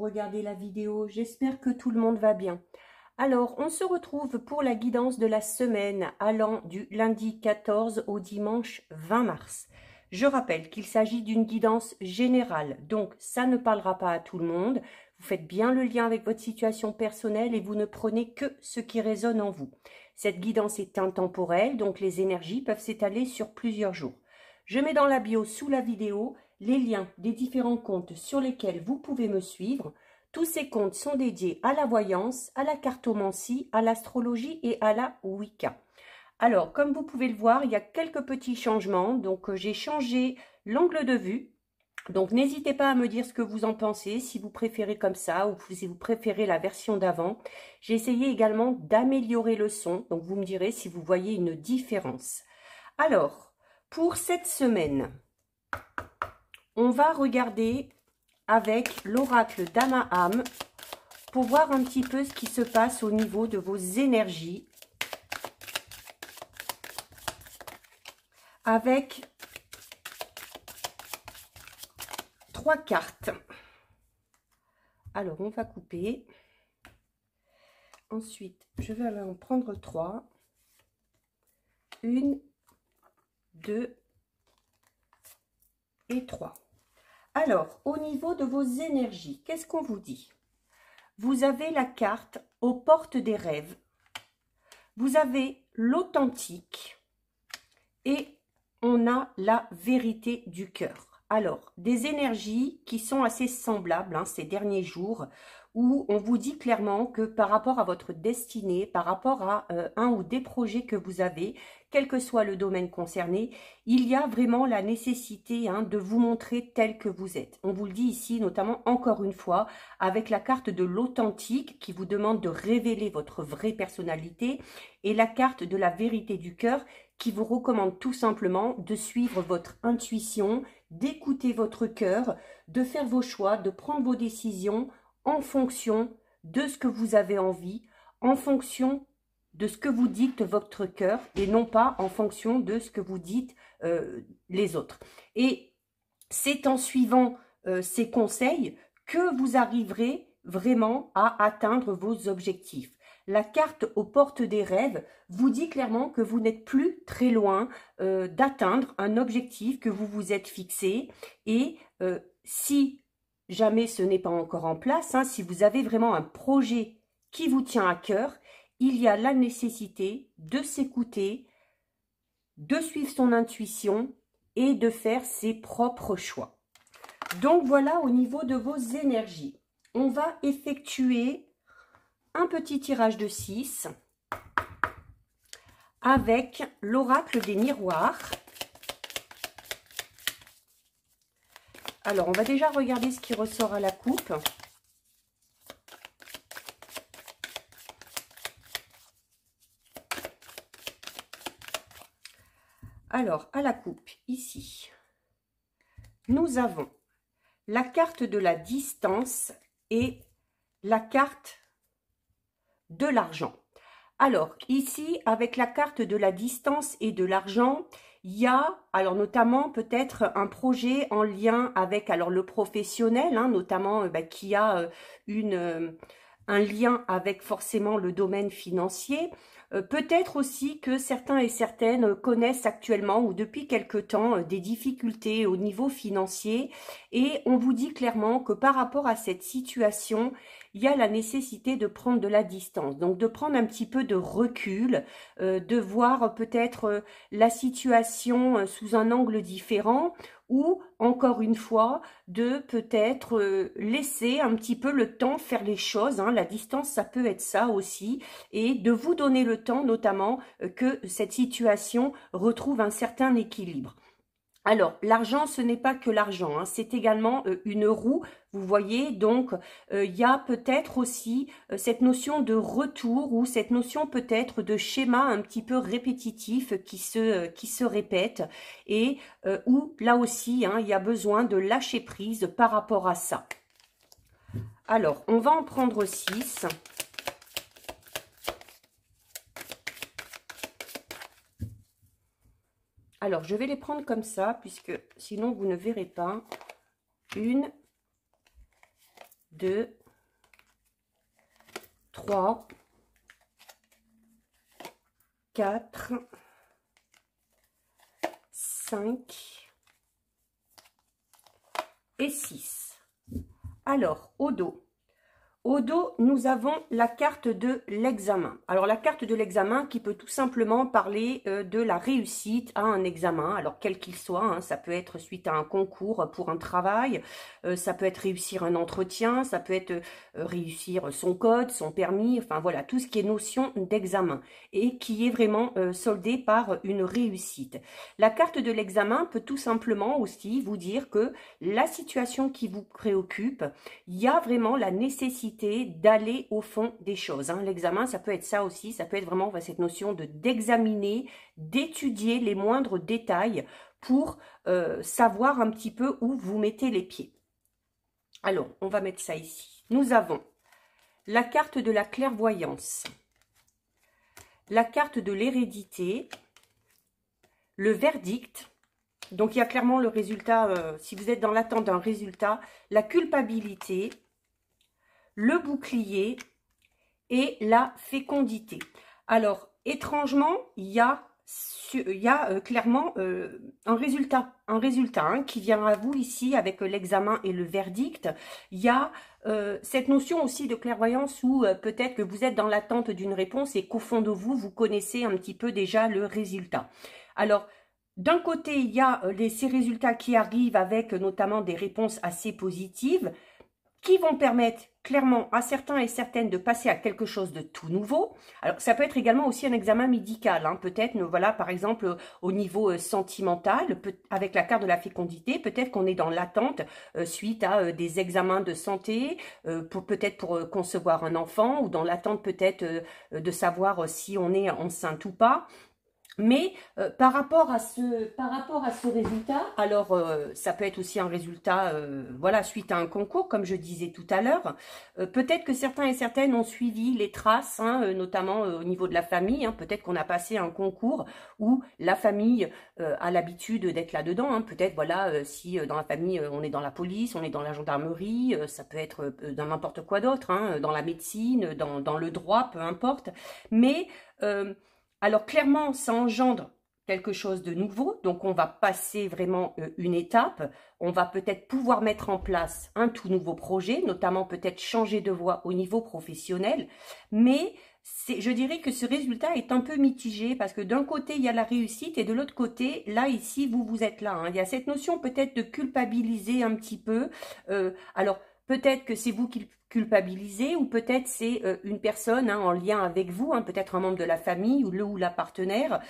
regardez la vidéo. J'espère que tout le monde va bien. Alors, on se retrouve pour la guidance de la semaine allant du lundi 14 au dimanche 20 mars. Je rappelle qu'il s'agit d'une guidance générale, donc ça ne parlera pas à tout le monde. Vous faites bien le lien avec votre situation personnelle et vous ne prenez que ce qui résonne en vous. Cette guidance est intemporelle, donc les énergies peuvent s'étaler sur plusieurs jours. Je mets dans la bio sous la vidéo les liens des différents comptes sur lesquels vous pouvez me suivre. Tous ces comptes sont dédiés à la voyance, à la cartomancie, à l'astrologie et à la Wicca. Alors, comme vous pouvez le voir, il y a quelques petits changements. Donc, j'ai changé l'angle de vue. Donc, n'hésitez pas à me dire ce que vous en pensez, si vous préférez comme ça ou si vous préférez la version d'avant. J'ai essayé également d'améliorer le son. Donc, vous me direz si vous voyez une différence. Alors, pour cette semaine, on va regarder avec l'oracle d'Amaham pour voir un petit peu ce qui se passe au niveau de vos énergies avec 3 cartes. Alors, on va couper. Ensuite, je vais en prendre 3. 1, 2 et 3. Alors, au niveau de vos énergies, qu'est-ce qu'on vous dit? Vous avez la carte aux portes des rêves. Vous avez l'authentique et on a la vérité du cœur. Alors, des énergies qui sont assez semblables ces derniers jours où on vous dit clairement que par rapport à votre destinée, par rapport à un ou des projets que vous avez, quel que soit le domaine concerné, il y a vraiment la nécessité de vous montrer tel que vous êtes. On vous le dit ici, notamment encore une fois, avec la carte de l'authentique qui vous demande de révéler votre vraie personnalité et la carte de la vérité du cœur qui vous recommande tout simplement de suivre votre intuition, d'écouter votre cœur, de faire vos choix, de prendre vos décisions en fonction de ce que vous avez envie, en fonction de ce que vous dicte votre cœur et non pas en fonction de ce que vous dites les autres. Et c'est en suivant ces conseils que vous arriverez vraiment à atteindre vos objectifs. La carte aux portes des rêves vous dit clairement que vous n'êtes plus très loin d'atteindre un objectif que vous vous êtes fixé. Et si jamais ce n'est pas encore en place, si vous avez vraiment un projet qui vous tient à cœur, il y a la nécessité de s'écouter, de suivre son intuition et de faire ses propres choix. Donc voilà au niveau de vos énergies. On va effectuer un petit tirage de 6 avec l'oracle des miroirs. Alors, on va déjà regarder ce qui ressort à la coupe. Alors, à la coupe, ici, nous avons la carte de la distance et la carte de l'argent. Alors, ici, avec la carte de la distance et de l'argent, il y a, alors notamment peut-être un projet en lien avec le professionnel, notamment qui a un lien avec forcément le domaine financier. Peut-être aussi que certains et certaines connaissent actuellement ou depuis quelque temps des difficultés au niveau financier et on vous dit clairement que par rapport à cette situation, il y a la nécessité de prendre de la distance, donc de prendre un petit peu de recul, de voir peut-être la situation sous un angle différent ou, encore une fois, de peut-être laisser un petit peu le temps faire les choses. La distance, ça peut être ça aussi, et de vous donner le temps, notamment, que cette situation retrouve un certain équilibre. Alors, l'argent, ce n'est pas que l'argent, c'est également une roue, vous voyez, donc il y a peut-être aussi cette notion de retour ou cette notion peut-être de schéma un petit peu répétitif qui se répète et où là aussi, il y a besoin de lâcher prise par rapport à ça. Alors, on va en prendre 6. Alors, je vais les prendre comme ça, puisque sinon, vous ne verrez pas. 1, 2, 3, 4, 5 et 6. Alors, au dos. Au dos, nous avons la carte de l'examen. Alors, la carte de l'examen qui peut tout simplement parler de la réussite à un examen, alors quel qu'il soit, hein, ça peut être suite à un concours pour un travail, ça peut être réussir un entretien, ça peut être réussir son code, son permis, enfin voilà, tout ce qui est notion d'examen et qui est vraiment soldé par une réussite. La carte de l'examen peut tout simplement aussi vous dire que la situation qui vous préoccupe, il y a vraiment la nécessité d'aller au fond des choses. Hein. L'examen, ça peut être ça aussi, ça peut être vraiment cette notion d'examiner, d'étudier les moindres détails pour savoir un petit peu où vous mettez les pieds. Alors, on va mettre ça ici. Nous avons la carte de la clairvoyance, la carte de l'hérédité, le verdict. Donc, il y a clairement le résultat, si vous êtes dans l'attente d'un résultat, la culpabilité, le bouclier et la fécondité. Alors, étrangement, il y a clairement un résultat hein, qui vient à vous ici avec l'examen et le verdict. Il y a cette notion aussi de clairvoyance où peut-être que vous êtes dans l'attente d'une réponse et qu'au fond de vous, vous connaissez un petit peu déjà le résultat. Alors, d'un côté, il y a ces résultats qui arrivent avec notamment des réponses assez positives qui vont permettre clairement à certains et certaines de passer à quelque chose de tout nouveau. Alors, ça peut être également aussi un examen médical, hein, peut-être, voilà, par exemple, au niveau sentimental, avec la carte de la fécondité, peut-être qu'on est dans l'attente suite à des examens de santé, peut-être pour concevoir un enfant, ou dans l'attente peut-être de savoir si on est enceinte ou pas. Mais par rapport à ce résultat, alors ça peut être aussi un résultat, voilà, suite à un concours, comme je disais tout à l'heure. Peut-être que certains et certaines ont suivi les traces, hein, notamment au niveau de la famille. Hein, peut-être qu'on a passé un concours où la famille a l'habitude d'être là-dedans. Hein, peut-être, voilà, si dans la famille, on est dans la police, on est dans la gendarmerie, ça peut être dans n'importe quoi d'autre, hein, dans la médecine, dans le droit, peu importe. Mais alors clairement, ça engendre quelque chose de nouveau, donc on va passer vraiment une étape, on va peut-être pouvoir mettre en place un tout nouveau projet, notamment peut-être changer de voie au niveau professionnel, mais je dirais que ce résultat est un peu mitigé parce que d'un côté, il y a la réussite et de l'autre côté, là, ici, vous êtes là. Hein. Il y a cette notion peut-être de culpabiliser un petit peu. Alors, peut-être que c'est vous qui culpabilisez ou peut-être c'est une personne hein, en lien avec vous, hein, peut-être un membre de la famille ou le ou la partenaire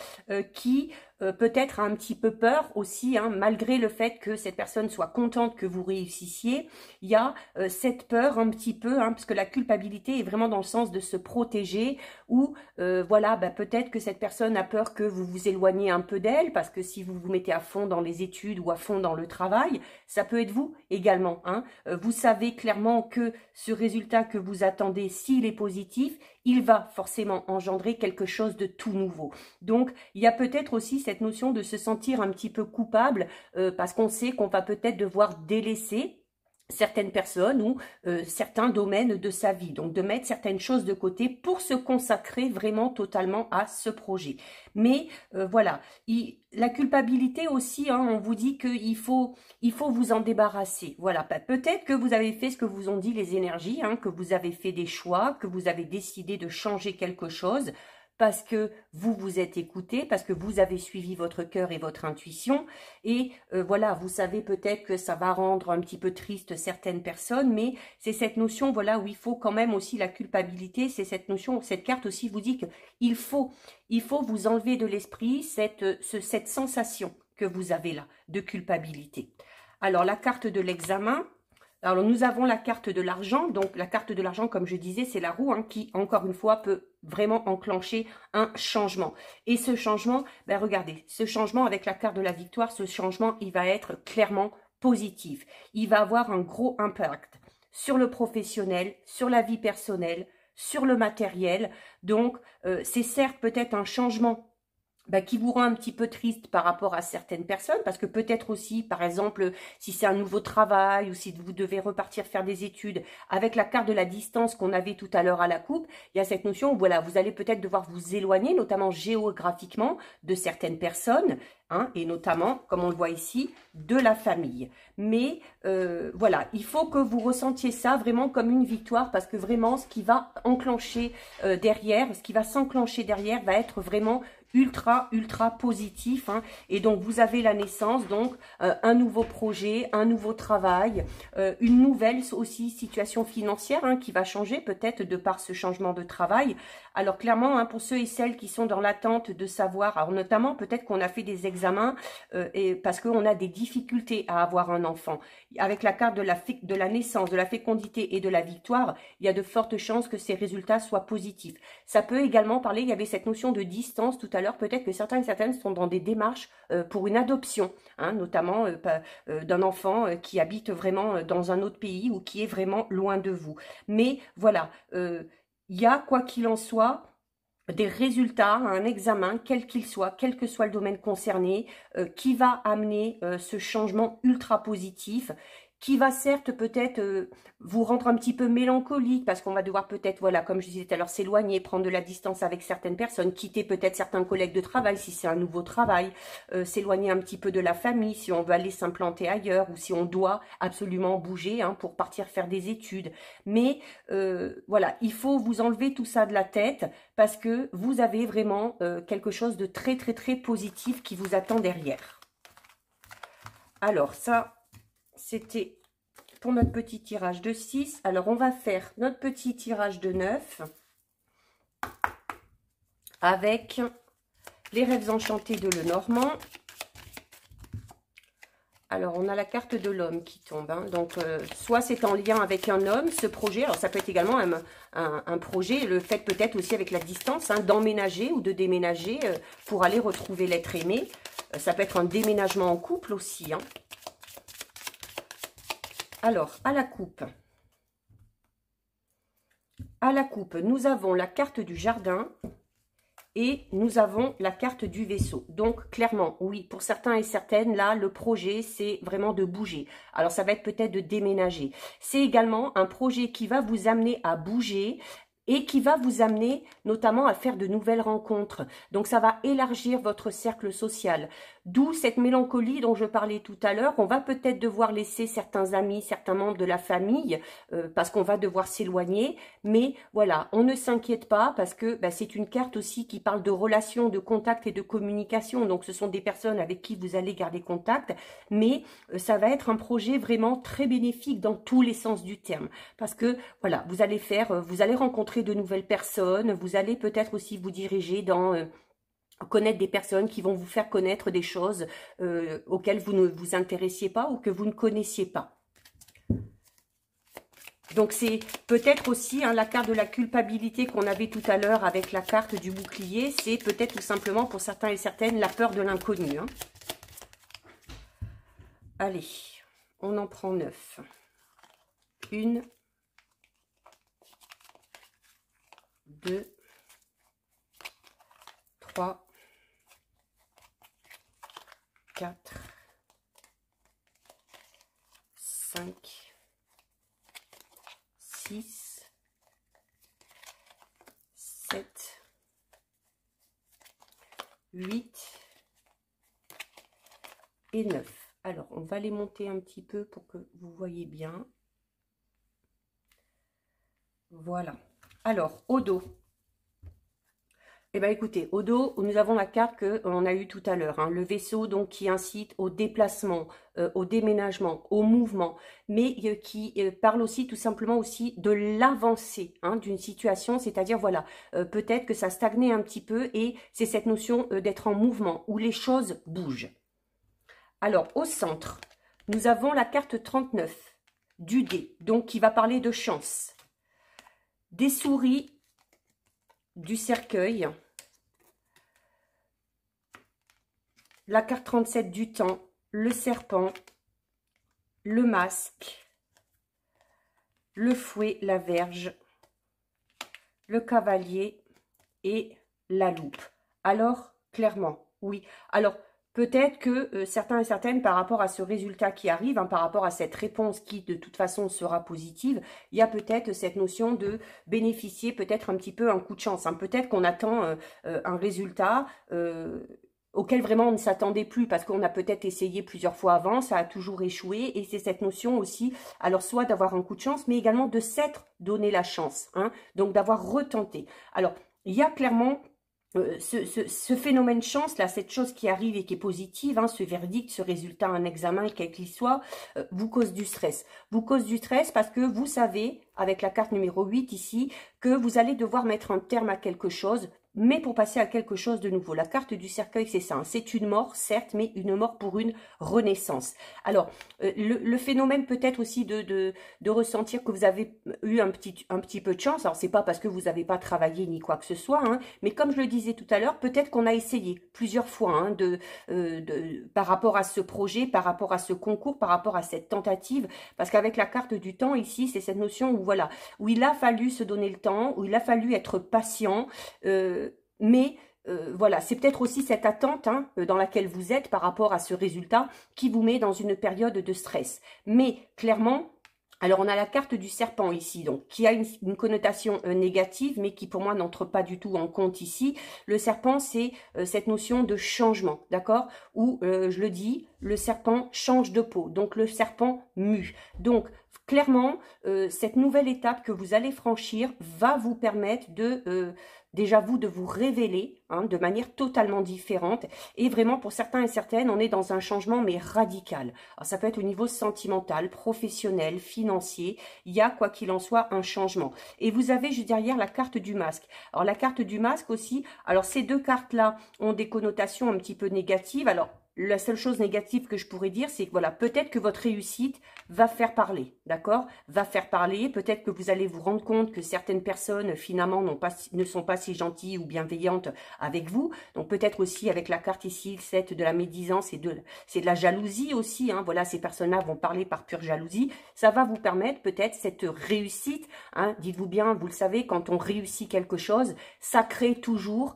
qui peut-être a un petit peu peur aussi, hein, malgré le fait que cette personne soit contente que vous réussissiez, il y a cette peur un petit peu, hein, parce que la culpabilité est vraiment dans le sens de se protéger ou voilà, bah, peut-être que cette personne a peur que vous vous éloigniez un peu d'elle, parce que si vous vous mettez à fond dans les études ou à fond dans le travail, ça peut être vous également. Hein. Vous savez clairement que ce résultat que vous attendez, s'il est positif, il va forcément engendrer quelque chose de tout nouveau. Donc, il y a peut-être aussi cette notion de se sentir un petit peu coupable parce qu'on sait qu'on va peut-être devoir délaisser certaines personnes ou certains domaines de sa vie. Donc, de mettre certaines choses de côté pour se consacrer vraiment totalement à ce projet. Mais voilà, la culpabilité aussi, hein, on vous dit qu'il faut vous en débarrasser. Voilà, peut-être que vous avez fait ce que vous ont dit les énergies, hein, que vous avez fait des choix, que vous avez décidé de changer quelque chose parce que vous vous êtes écouté, parce que vous avez suivi votre cœur et votre intuition. Et voilà, vous savez peut-être que ça va rendre un petit peu triste certaines personnes, mais c'est cette notion, voilà, où il faut quand même aussi la culpabilité. C'est cette notion, cette carte aussi vous dit qu'il faut vous enlever de l'esprit cette sensation que vous avez là, de culpabilité. Alors, la carte de l'examen. Alors, nous avons la carte de l'argent. Donc, la carte de l'argent, comme je disais, c'est la roue hein, qui, encore une fois, peut vraiment enclencher un changement. Et ce changement, ben regardez, ce changement avec la carte de la victoire, ce changement, il va être clairement positif. Il va avoir un gros impact sur le professionnel, sur la vie personnelle, sur le matériel. Donc, c'est certes peut-être un changement bah, qui vous rend un petit peu triste par rapport à certaines personnes, parce que peut-être aussi, par exemple, si c'est un nouveau travail ou si vous devez repartir faire des études, avec la carte de la distance qu'on avait tout à l'heure à la coupe, il y a cette notion où voilà, vous allez peut-être devoir vous éloigner, notamment géographiquement, de certaines personnes, hein, et notamment, comme on le voit ici, de la famille. Mais voilà, il faut que vous ressentiez ça vraiment comme une victoire, parce que vraiment, ce qui va enclencher derrière, ce qui va s'enclencher derrière va être vraiment ultra positif, hein. Et donc vous avez la naissance, donc un nouveau projet, un nouveau travail, une nouvelle aussi situation financière, hein, qui va changer peut-être de par ce changement de travail. Alors clairement, hein, pour ceux et celles qui sont dans l'attente de savoir, alors notamment peut-être qu'on a fait des examens et parce qu'on a des difficultés à avoir un enfant. Avec la carte de la naissance, de la fécondité et de la victoire, il y a de fortes chances que ces résultats soient positifs. Ça peut également parler, il y avait cette notion de distance tout à l'heure, peut-être que certains et certaines sont dans des démarches pour une adoption, hein, notamment d'un enfant qui habite vraiment dans un autre pays ou qui est vraiment loin de vous. Mais voilà, il y a, quoi qu'il en soit, des résultats, un examen, quel qu'il soit, quel que soit le domaine concerné, qui va amener ce changement ultra positif, qui va certes peut-être vous rendre un petit peu mélancolique, parce qu'on va devoir peut-être, voilà, comme je disais tout à l'heure, s'éloigner, prendre de la distance avec certaines personnes, quitter peut-être certains collègues de travail si c'est un nouveau travail, s'éloigner un petit peu de la famille si on veut aller s'implanter ailleurs ou si on doit absolument bouger, hein, pour partir faire des études. Mais voilà, il faut vous enlever tout ça de la tête, parce que vous avez vraiment quelque chose de très positif qui vous attend derrière. Alors ça, c'était pour notre petit tirage de 6. Alors on va faire notre petit tirage de 9 avec les rêves enchantés de Lenormand. Alors, on a la carte de l'homme qui tombe, hein. Donc, soit c'est en lien avec un homme, ce projet. Alors, ça peut être également un projet, le fait peut-être aussi avec la distance, hein, d'emménager ou de déménager pour aller retrouver l'être aimé. Ça peut être un déménagement en couple aussi, hein. Alors, à la coupe, nous avons la carte du jardin. Et nous avons la carte du vaisseau. Donc, clairement, oui, pour certains et certaines, là, le projet, c'est vraiment de bouger. Alors, ça va être peut-être de déménager. C'est également un projet qui va vous amener à bouger et qui va vous amener notamment à faire de nouvelles rencontres. Donc, ça va élargir votre cercle social. D'où cette mélancolie dont je parlais tout à l'heure. On va peut-être devoir laisser certains amis, certains membres de la famille, parce qu'on va devoir s'éloigner. Mais voilà, on ne s'inquiète pas parce que bah, c'est une carte aussi qui parle de relations, de contact et de communication. Donc, ce sont des personnes avec qui vous allez garder contact. Mais ça va être un projet vraiment très bénéfique dans tous les sens du terme. Parce que, voilà, vous allez rencontrer de nouvelles personnes. Vous allez peut-être aussi vous diriger dans... connaître des personnes qui vont vous faire connaître des choses auxquelles vous ne vous intéressiez pas ou que vous ne connaissiez pas. Donc, c'est peut-être aussi hein, la carte de la culpabilité qu'on avait tout à l'heure avec la carte du bouclier. C'est peut-être tout simplement pour certains et certaines la peur de l'inconnu. Hein. Allez, on en prend 9. 1, 2, 3, 4, 5, 6, 7, 8 et 9. Alors, on va les monter un petit peu pour que vous voyez bien. Voilà. Alors, au dos. Eh bien, écoutez, au dos, nous avons la carte qu'on a eue tout à l'heure. Hein, le vaisseau, donc, qui incite au déplacement, au déménagement, au mouvement, mais qui parle aussi, tout simplement, aussi de l'avancée hein, d'une situation. C'est-à-dire, voilà, peut-être que ça stagnait un petit peu et c'est cette notion d'être en mouvement, où les choses bougent. Alors, au centre, nous avons la carte 39 du dé, donc qui va parler de chance. Des souris, du cercueil, la carte 37 du temps, le serpent, le masque, le fouet, la verge, le cavalier et la loupe. Alors, clairement, oui. Alors, peut-être que certains et certaines, par rapport à ce résultat qui arrive, hein, par rapport à cette réponse qui, de toute façon, sera positive, il y a peut-être cette notion de bénéficier peut-être un petit peu un coup de chance. Hein. Peut-être qu'on attend un résultat auquel vraiment on ne s'attendait plus parce qu'on a peut-être essayé plusieurs fois avant, ça a toujours échoué et c'est cette notion aussi, alors soit d'avoir un coup de chance, mais également de s'être donné la chance, hein, donc d'avoir retenté. Alors, il y a clairement ce phénomène chance, là, cette chose qui arrive et qui est positive, hein, ce verdict, ce résultat, un examen, quel qu'il soit, vous cause du stress. Vous cause du stress parce que vous savez, avec la carte numéro 8 ici, que vous allez devoir mettre un terme à quelque chose, mais pour passer à quelque chose de nouveau. La carte du cercueil, c'est ça. Hein. C'est une mort, certes, mais une mort pour une renaissance. Alors, le phénomène peut-être aussi de ressentir que vous avez eu un petit peu de chance. Alors, c'est pas parce que vous n'avez pas travaillé ni quoi que ce soit, hein, mais comme je le disais tout à l'heure, peut-être qu'on a essayé plusieurs fois hein, par rapport à ce projet, par rapport à ce concours, par rapport à cette tentative, parce qu'avec la carte du temps ici, c'est cette notion où voilà, où il a fallu se donner le temps, où il a fallu être patient, mais voilà, c'est peut-être aussi cette attente hein, dans laquelle vous êtes par rapport à ce résultat qui vous met dans une période de stress. Mais clairement, alors on a la carte du serpent ici, donc qui a une connotation négative, mais qui pour moi n'entre pas du tout en compte ici. Le serpent, c'est cette notion de changement, d'accord? Où, je le dis, le serpent change de peau, donc le serpent mue. Donc, clairement, cette nouvelle étape que vous allez franchir va vous permettre de... déjà vous de vous révéler hein, de manière totalement différente et vraiment pour certains et certaines on est dans un changement mais radical. Alors, ça peut être au niveau sentimental, professionnel, financier, il y a quoi qu'il en soit un changement. Et vous avez juste derrière la carte du masque. Alors la carte du masque aussi, alors ces deux cartes là ont des connotations un petit peu négatives. Alors la seule chose négative que je pourrais dire, c'est que voilà, peut-être que votre réussite va faire parler, d'accord? Va faire parler, peut-être que vous allez vous rendre compte que certaines personnes, finalement, ne sont pas si gentilles ou bienveillantes avec vous. Donc, peut-être aussi avec la carte ici, le 7 de la médisance, c'est de la jalousie aussi, hein. Voilà, ces personnes-là vont parler par pure jalousie. Ça va vous permettre peut-être cette réussite, hein. Dites-vous bien, vous le savez, quand on réussit quelque chose, ça crée toujours...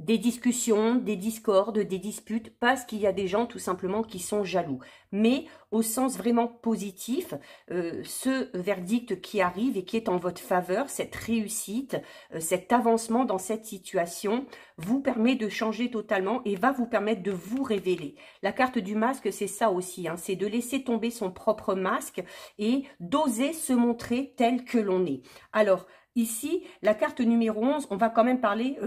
des discussions, des discordes, des disputes, parce qu'il y a des gens tout simplement qui sont jaloux. Mais au sens vraiment positif, ce verdict qui arrive et qui est en votre faveur, cette réussite, cet avancement dans cette situation, vous permet de changer totalement et va vous permettre de vous révéler. La carte du masque, c'est ça aussi, hein, c'est de laisser tomber son propre masque et d'oser se montrer tel que l'on est. Alors, ici, la carte numéro 11, on va quand même parler,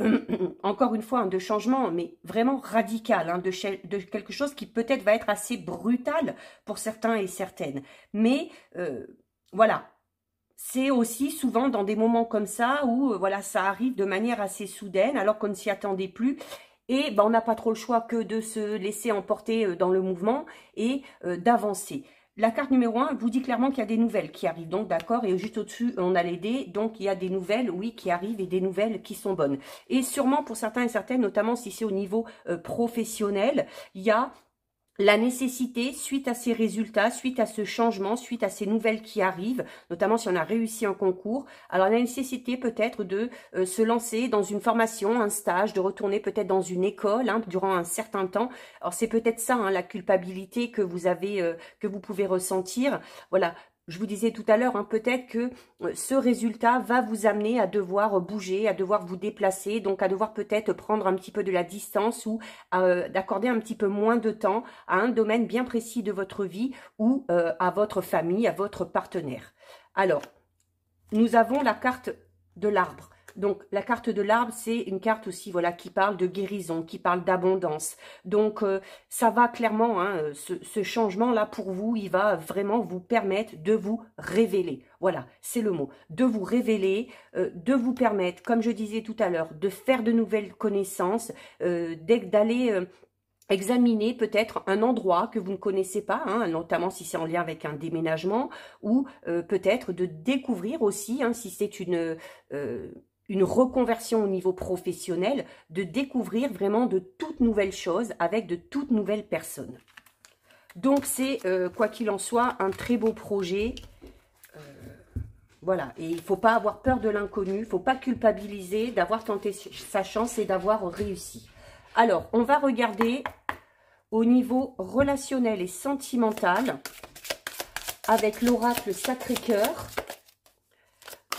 encore une fois, hein, de changement, mais vraiment radical, hein, de quelque chose qui peut-être va être assez brutal pour certains et certaines. Mais voilà, c'est aussi souvent dans des moments comme ça où voilà, ça arrive de manière assez soudaine, alors qu'on ne s'y attendait plus. Et ben, on n'a pas trop le choix que de se laisser emporter dans le mouvement et d'avancer. La carte numéro 1 vous dit clairement qu'il y a des nouvelles qui arrivent, donc d'accord, et juste au-dessus, on a les dés, donc il y a des nouvelles, oui, qui arrivent et des nouvelles qui sont bonnes. Et sûrement pour certains et certaines, notamment si c'est au niveau professionnel, il y a la nécessité, suite à ces résultats, suite à ce changement, suite à ces nouvelles qui arrivent, notamment si on a réussi un concours, alors la nécessité peut-être de se lancer dans une formation, un stage, de retourner peut-être dans une école hein, durant un certain temps. Alors c'est peut-être ça, hein, la culpabilité que vous avez, que vous pouvez ressentir. Voilà. Je vous disais tout à l'heure, hein, peut-être que ce résultat va vous amener à devoir bouger, à devoir vous déplacer, donc à devoir peut-être prendre un petit peu de la distance ou d'accorder un petit peu moins de temps à un domaine bien précis de votre vie ou à votre famille, à votre partenaire. Alors, nous avons la carte de l'arbre. Donc, la carte de l'arbre, c'est une carte aussi voilà, qui parle de guérison, qui parle d'abondance. Donc, ça va clairement, hein, ce changement-là pour vous, il va vraiment vous permettre de vous révéler. Voilà, c'est le mot. De vous révéler, de vous permettre, comme je disais tout à l'heure, de faire de nouvelles connaissances, d'aller... examiner peut-être un endroit que vous ne connaissez pas, hein, notamment si c'est en lien avec un déménagement, ou peut-être de découvrir aussi, hein, si c'est une reconversion au niveau professionnel, de découvrir vraiment de toutes nouvelles choses avec de toutes nouvelles personnes. Donc c'est, quoi qu'il en soit, un très beau projet. Voilà, et il ne faut pas avoir peur de l'inconnu, il ne faut pas culpabiliser d'avoir tenté sa chance et d'avoir réussi. Alors, on va regarder au niveau relationnel et sentimental avec l'oracle Sacré-Cœur.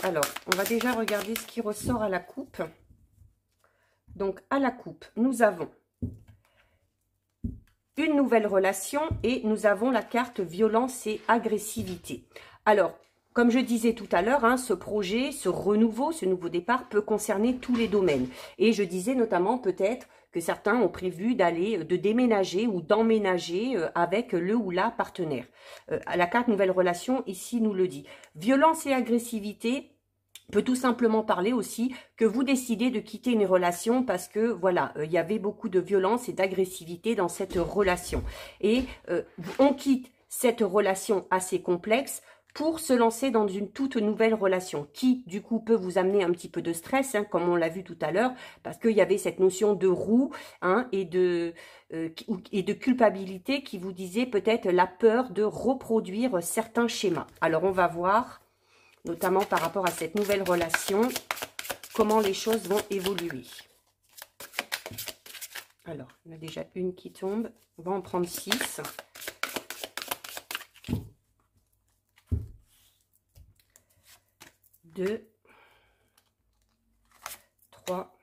Alors, on va déjà regarder ce qui ressort à la coupe. Donc, à la coupe, nous avons une nouvelle relation et nous avons la carte violence et agressivité. Alors, comme je disais tout à l'heure, hein, ce projet, ce renouveau, ce nouveau départ peut concerner tous les domaines. Et je disais notamment peut-être que certains ont prévu de déménager ou d'emménager avec le ou la partenaire. La carte nouvelle relation ici nous le dit. Violence et agressivité peut tout simplement parler aussi que vous décidez de quitter une relation parce que voilà, il y avait beaucoup de violence et d'agressivité dans cette relation. Et on quitte cette relation assez complexe pour se lancer dans une toute nouvelle relation qui, du coup, peut vous amener un petit peu de stress, hein, comme on l'a vu tout à l'heure, parce qu'il y avait cette notion de roue hein, et de culpabilité qui vous disait peut-être la peur de reproduire certains schémas. Alors, on va voir, notamment par rapport à cette nouvelle relation, comment les choses vont évoluer. Alors, on a déjà une qui tombe, on va en prendre 6. 2, 3,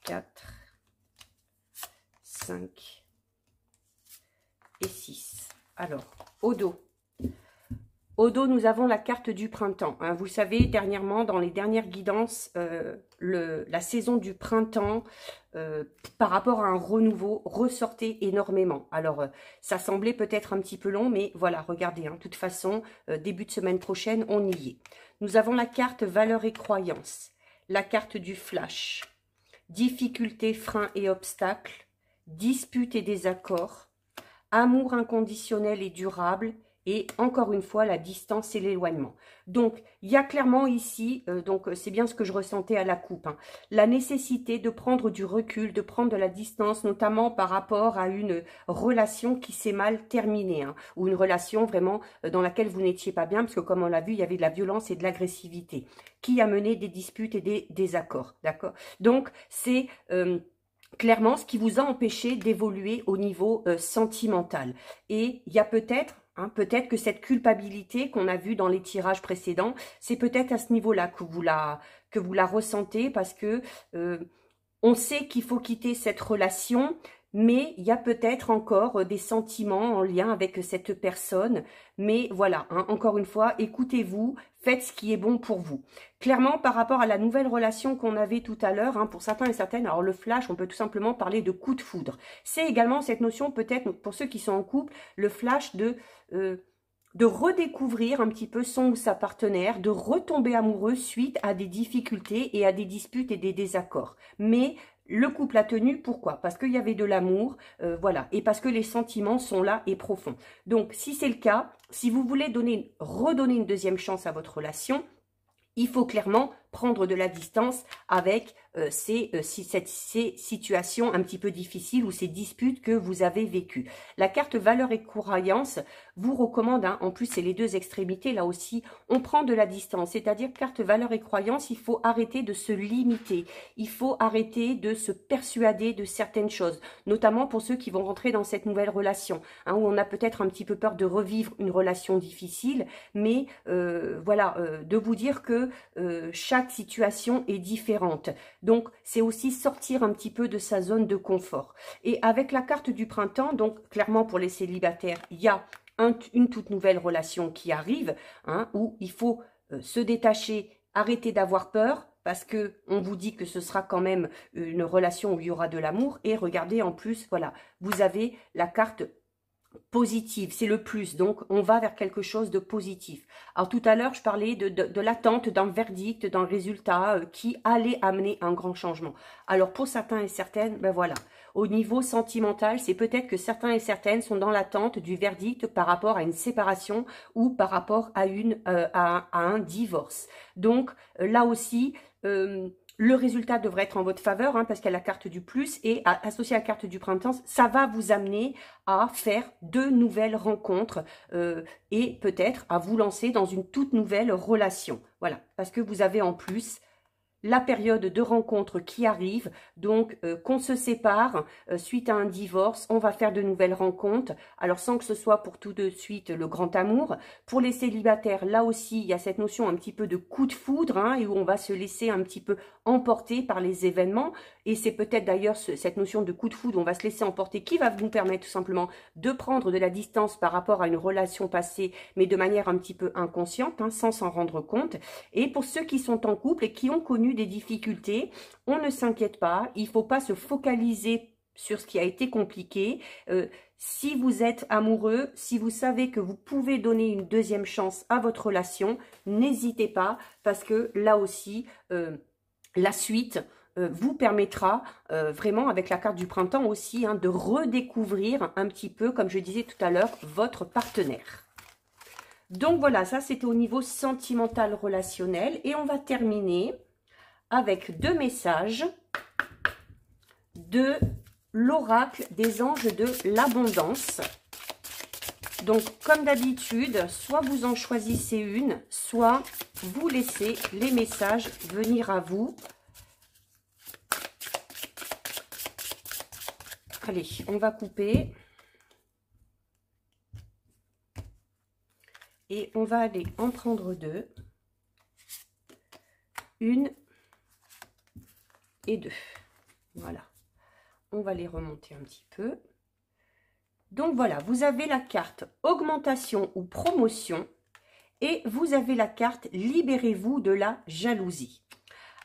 4, 5 et 6. Alors, au dos. Au dos, nous avons la carte du printemps. Hein. Vous savez, dernièrement, dans les dernières guidances, la saison du printemps, par rapport à un renouveau, ressortait énormément. Alors, ça semblait peut-être un petit peu long, mais voilà, regardez, hein, de toute façon, début de semaine prochaine, on y est. Nous avons la carte valeurs et croyances, la carte du flash, difficultés, freins et obstacles, disputes et désaccords, amour inconditionnel et durable, et encore une fois, la distance et l'éloignement. Donc, il y a clairement ici, donc c'est bien ce que je ressentais à la coupe, hein, la nécessité de prendre du recul, de prendre de la distance, notamment par rapport à une relation qui s'est mal terminée, hein, ou une relation vraiment dans laquelle vous n'étiez pas bien, parce que comme on l'a vu, il y avait de la violence et de l'agressivité, qui a mené des disputes et des désaccords, d'accord? Donc, c'est clairement ce qui vous a empêché d'évoluer au niveau sentimental. Et il y a peut-être... hein, peut-être que cette culpabilité qu'on a vue dans les tirages précédents, c'est peut-être à ce niveau-là que vous la ressentez parce que on sait qu'il faut quitter cette relation, mais il y a peut-être encore des sentiments en lien avec cette personne. Mais voilà, hein, encore une fois, écoutez-vous, faites ce qui est bon pour vous. Clairement, par rapport à la nouvelle relation qu'on avait tout à l'heure, hein, pour certains et certaines, alors le flash, on peut tout simplement parler de coup de foudre. C'est également cette notion, peut-être, pour ceux qui sont en couple, le flash de redécouvrir un petit peu son ou sa partenaire, de retomber amoureux suite à des difficultés et à des disputes et des désaccords. Mais le couple a tenu, pourquoi? Parce qu'il y avait de l'amour, voilà, et parce que les sentiments sont là et profonds. Donc, si c'est le cas, si vous voulez redonner une deuxième chance à votre relation, il faut clairement prendre de la distance avec ces situations un petit peu difficiles ou ces disputes que vous avez vécues. La carte valeurs et croyances vous recommande, hein, en plus c'est les deux extrémités, là aussi, on prend de la distance. C'est-à-dire carte valeurs et croyances, il faut arrêter de se limiter. Il faut arrêter de se persuader de certaines choses, notamment pour ceux qui vont rentrer dans cette nouvelle relation, hein, où on a peut-être un petit peu peur de revivre une relation difficile, mais voilà, de vous dire que chaque situation est différente. Donc, c'est aussi sortir un petit peu de sa zone de confort. Et avec la carte du printemps, donc clairement pour les célibataires, il y a une toute nouvelle relation qui arrive, hein, où il faut se détacher, arrêter d'avoir peur, parce que on vous dit que ce sera quand même une relation où il y aura de l'amour. Et regardez en plus, voilà, vous avez la carte positive, c'est le plus, donc on va vers quelque chose de positif. Alors tout à l'heure, je parlais de l'attente d'un verdict, d'un résultat qui allait amener un grand changement. Alors pour certains et certaines, ben voilà, au niveau sentimental, c'est peut-être que certains et certaines sont dans l'attente du verdict par rapport à une séparation ou par rapport à un divorce. Donc là aussi, Le résultat devrait être en votre faveur, hein, parce qu'il y a la carte du plus et associé à la carte du printemps, ça va vous amener à faire de nouvelles rencontres et peut-être à vous lancer dans une toute nouvelle relation. Voilà, parce que vous avez en plus la période de rencontre qui arrive, donc qu'on se sépare suite à un divorce, on va faire de nouvelles rencontres, alors sans que ce soit pour tout de suite le grand amour. Pour les célibataires, là aussi, il y a cette notion un petit peu de coup de foudre, hein, et où on va se laisser un petit peu emporter par les événements, et c'est peut-être d'ailleurs cette notion de coup de foudre, on va se laisser emporter, qui va vous permettre tout simplement de prendre de la distance par rapport à une relation passée, mais de manière un petit peu inconsciente, hein, sans s'en rendre compte. Et pour ceux qui sont en couple et qui ont connu des difficultés, on ne s'inquiète pas, il ne faut pas se focaliser sur ce qui a été compliqué. Si vous êtes amoureux, si vous savez que vous pouvez donner une deuxième chance à votre relation, n'hésitez pas, parce que là aussi, la suite vous permettra vraiment, avec la carte du printemps aussi, hein, de redécouvrir un petit peu, comme je disais tout à l'heure, votre partenaire. Donc voilà, ça c'était au niveau sentimental relationnel. Et on va terminer avec 2 messages de l'oracle des anges de l'abondance. Donc comme d'habitude, soit vous en choisissez une, soit vous laissez les messages venir à vous. Allez, on va couper. Et on va aller en prendre 2. 1 et 2. Voilà. On va les remonter un petit peu. Donc voilà, vous avez la carte augmentation ou promotion et vous avez la carte libérez-vous de la jalousie.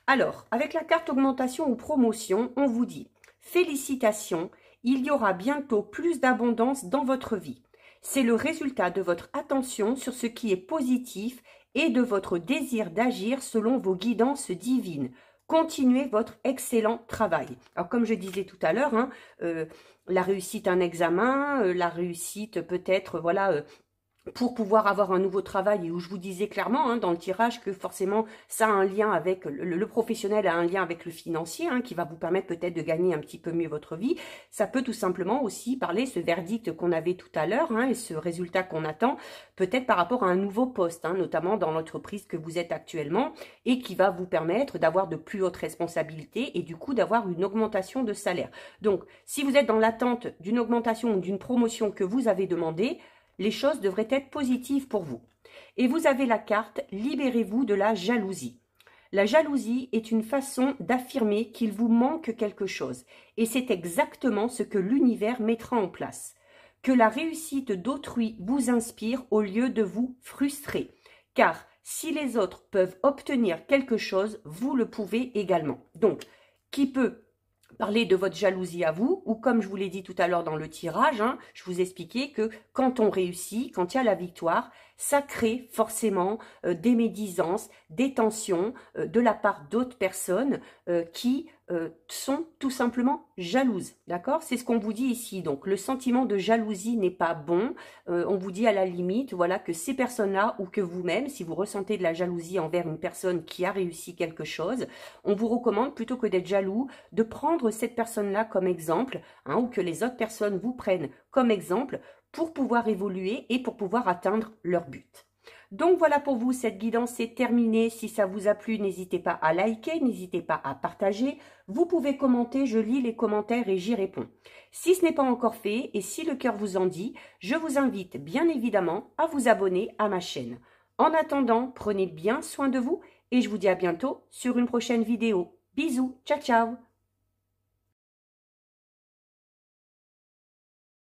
Alors, avec la carte augmentation ou promotion, on vous dit félicitations, il y aura bientôt plus d'abondance dans votre vie. C'est le résultat de votre attention sur ce qui est positif et de votre désir d'agir selon vos guidances divines. Continuez votre excellent travail. Alors, comme je disais tout à l'heure, hein, la réussite à un examen, la réussite peut-être, voilà, pour pouvoir avoir un nouveau travail, et où je vous disais clairement hein, dans le tirage que forcément ça a un lien avec, le professionnel a un lien avec le financier, hein, qui va vous permettre peut-être de gagner un petit peu mieux votre vie. Ça peut tout simplement aussi parler, ce verdict qu'on avait tout à l'heure, hein, et ce résultat qu'on attend, peut-être par rapport à un nouveau poste, hein, notamment dans l'entreprise que vous êtes actuellement, et qui va vous permettre d'avoir de plus hautes responsabilités, et du coup d'avoir une augmentation de salaire. Donc, si vous êtes dans l'attente d'une augmentation ou d'une promotion que vous avez demandé, les choses devraient être positives pour vous. Et vous avez la carte « Libérez-vous de la jalousie ». La jalousie est une façon d'affirmer qu'il vous manque quelque chose. Et c'est exactement ce que l'univers mettra en place. Que la réussite d'autrui vous inspire au lieu de vous frustrer. Car si les autres peuvent obtenir quelque chose, vous le pouvez également. Donc, qui peut parler de votre jalousie à vous, ou comme je vous l'ai dit tout à l'heure dans le tirage, hein, je vous expliquais que quand on réussit, quand il y a la victoire, ça crée forcément des médisances, des tensions de la part d'autres personnes qui sont tout simplement jalouses, d'accord? C'est ce qu'on vous dit ici. Donc, le sentiment de jalousie n'est pas bon. On vous dit à la limite, voilà, que ces personnes-là ou que vous-même, si vous ressentez de la jalousie envers une personne qui a réussi quelque chose, on vous recommande, plutôt que d'être jaloux, de prendre cette personne-là comme exemple, hein, ou que les autres personnes vous prennent comme exemple pour pouvoir évoluer et pour pouvoir atteindre leur but. Donc voilà pour vous, cette guidance est terminée. Si ça vous a plu, n'hésitez pas à liker, n'hésitez pas à partager. Vous pouvez commenter, je lis les commentaires et j'y réponds. Si ce n'est pas encore fait et si le cœur vous en dit, je vous invite bien évidemment à vous abonner à ma chaîne. En attendant, prenez bien soin de vous et je vous dis à bientôt sur une prochaine vidéo. Bisous, ciao ciao!